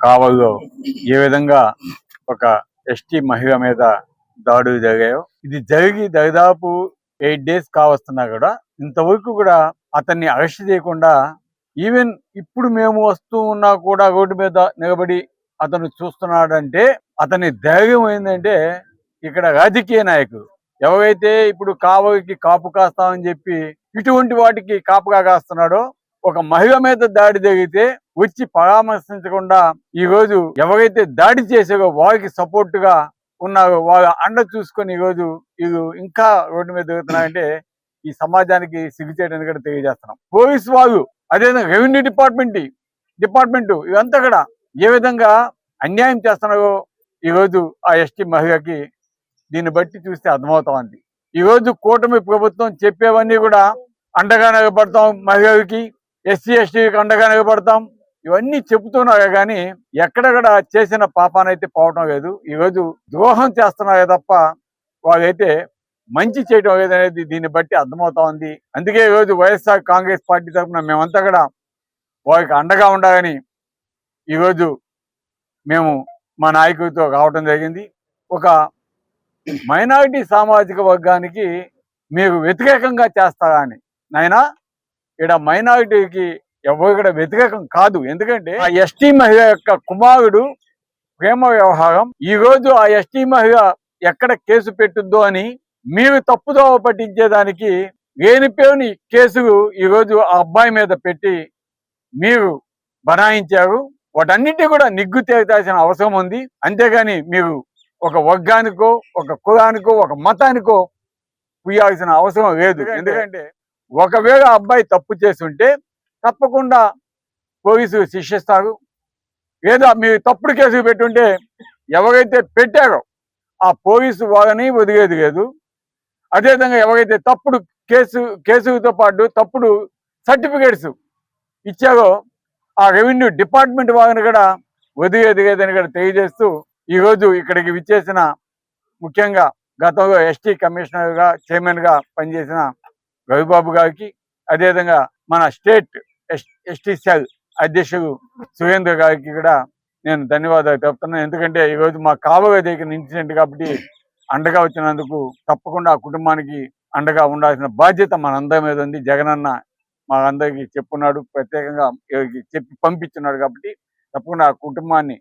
కావల్లో ఏ విధంగా ఒక ఎస్టీ మహిళ మీద దాడులు జరిగాయో, ఇది జరిగి దాదాపు 8 days కావస్తున్నా కూడా ఇంతవరకు కూడా అతన్ని అరెస్ట్ చేయకుండా, ఈవెన్ ఇప్పుడు మేము వస్తూ ఉన్నా కూడా రోడ్డు మీద నిలబడి అతను చూస్తున్నాడంటే అతని ధైర్యం ఏంటంటే, ఇక్కడ రాజకీయ నాయకులు ఎవరైతే ఇప్పుడు కావలికి కాపు కాస్తామని చెప్పి ఇటువంటి వాటికి కాపుగా కాస్తున్నాడో, ఒక మహిళ మీద దాడి జరిగితే వచ్చి పరామర్శించకుండా ఈ రోజు ఎవరైతే దాడి చేసారో వారికి సపోర్ట్ గా ఉన్నారో వాళ్ళ అండ చూసుకొని ఈ రోజు వీళ్ళు ఇంకా రోడ్డు మీద దిగుతున్నారంటే ఈ సమాజానికి సిగ్గుచేయడానికి కూడా తెలియజేస్తున్నాం. పోలీసు వాళ్ళు, అదేవిధంగా రెవెన్యూ డిపార్ట్మెంట్ ఇదంతా కూడా ఏ విధంగా అన్యాయం చేస్తున్నారో ఈ రోజు ఆ ఎస్టీ మహిళకి దీన్ని బట్టి చూస్తే అర్థమవుతా ఉంది. ఈ రోజు కూటమి ప్రభుత్వం చెప్పేవన్నీ కూడా అండగా నిలబడతాం, మహిళలకి ఎస్సీ ఎస్టీకి అండగా నిలబడతాం, ఇవన్నీ చెబుతున్నారు కానీ ఎక్కడక్కడ చేసిన పాపానైతే పోవటం లేదు. ఈరోజు ద్రోహం చేస్తున్నారే తప్ప వాళ్ళైతే మంచి చేయటం లేదనేది దీన్ని బట్టి అర్థమవుతా ఉంది. అందుకే ఈరోజు వైఎస్ఆర్ కాంగ్రెస్ పార్టీ తరఫున మేమంతా కూడా వారికి అండగా ఉండాలని ఈరోజు మేము మా నాయకులతో రావటం జరిగింది. ఒక మైనారిటీ సామాజిక వర్గానికి మీరు వ్యతిరేకంగా చేస్తారా అని. నాయనా, ఇక్కడ మైనారిటీకి ఎవరు కూడా వ్యతిరేకం కాదు. ఎందుకంటే ఆ ఎస్టీ మహిళ యొక్క కుమారుడు ప్రేమ వ్యవహారం, ఈ రోజు ఆ ఎస్టీ మహిళ ఎక్కడ కేసు పెట్టుద్దో అని మీరు తప్పుదోవ పట్టించేదానికి లేనిపోని కేసులు ఈ రోజు ఆ అబ్బాయి మీద పెట్టి మీరు బనాయించారు. వాటన్నిటి కూడా నిగ్గు తేల్చాల్సిన అవసరం ఉంది. అంతేగాని మీరు ఒక వర్గానికో, ఒక కులానికో, ఒక మతానికో పుయ్యాల్సిన అవసరం లేదు. ఎందుకంటే ఒకవేళ అబ్బాయి తప్పు చేస్తుంటే తప్పకుండా పోలీసులు శిక్షిస్తారు. లేదా మీరు తప్పుడు కేసులు పెట్టుంటే ఎవరైతే పెట్టారో ఆ పోలీసు వాళ్ళని వదిలేది లేదు. అదేవిధంగా ఎవరైతే తప్పుడు కేసులతో పాటు తప్పుడు సర్టిఫికేట్స్ ఇచ్చారో ఆ రెవెన్యూ డిపార్ట్మెంట్ వాళ్ళని కూడా వదిలేది లేదని కూడా తెలియజేస్తూ, ఈరోజు ఇక్కడికి విచ్చేసిన ముఖ్యంగా గతంలో ఎస్టీ కమిషనర్గా చైర్మన్గా పనిచేసిన రవిబాబు గారికి, అదేవిధంగా మన స్టేట్ ఎస్టీ సెల్ అధ్యక్షుడు సురేంద్ర గారికి కూడా నేను ధన్యవాదాలు తెలుపుతున్నాను. ఎందుకంటే ఈరోజు మా కావలి దగ్గర ఇన్సిడెంట్ కాబట్టి అండగా వచ్చినందుకు తప్పకుండా ఆ కుటుంబానికి అండగా ఉండాల్సిన బాధ్యత మనందరి మీద ఉంది. జగనన్న మా అందరికి చెప్పున్నాడు, ప్రత్యేకంగా చెప్పి పంపించున్నాడు కాబట్టి తప్పకుండా ఆ కుటుంబాన్ని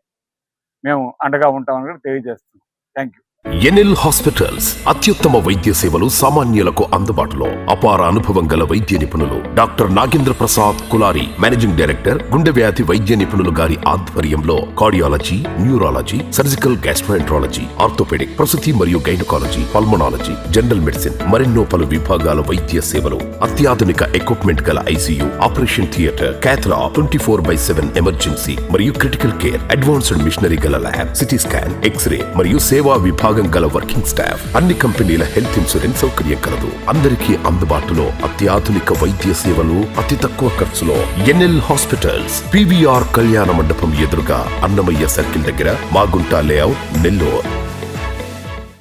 మేము అండగా ఉంటామని కూడా తెలియజేస్తున్నాం. Thank you. ఎన్ఎల్ హాస్పిటల్స్ అత్యుత్తమ వైద్య సేవలు సామాన్యులకు అందుబాటులో. అపార అనుభవం గల వైద్య నిపుణులు doctor Nagendra Prasad Kulari, managing director, గుండె వ్యాధి వైద్య నిపుణులు గారి ఆధ్వర్యంలో cardiology, neurology, surgical gastroenterology, orthopaedic, ప్రసూతి మరియు గైనకాలజీ, పల్మనాలజీ, జనరల్ మెడిసిన్ మరెన్నో పలు విభాగాల వైద్య సేవలు, అత్యాధునిక ఎక్విప్మెంట్ గల ఐసీయూ, ఆపరేషన్ థియేటర్, క్యాథ్లా, 24/7 ఎమర్జెన్సీ మరియు క్రిటికల్ కేర్, అడ్వాన్స్డ్ మిషనరీ గల ల్యాబ్, సిటీ స్కాన్, ఎక్స్రే మరియు సేవా విభాగం గల వర్కింగ్ స్టాఫ్, అన్ని కంపెనీల హెల్త్ ఇన్సూరెన్స్ సౌకర్యం కలదు. అందరికీ అందుబాటులో అత్యాధునిక వైద్య సేవలు అతి తక్కువ ఖర్చులో. ఎన్ఎల్ హాస్పిటల్స్, పివిఆర్ కళ్యాణ మండపం ఎదురుగా, అన్నమయ్య సర్కిల్ దగ్గర, మాగుంట లేఅవుట్, నెల్లూరు.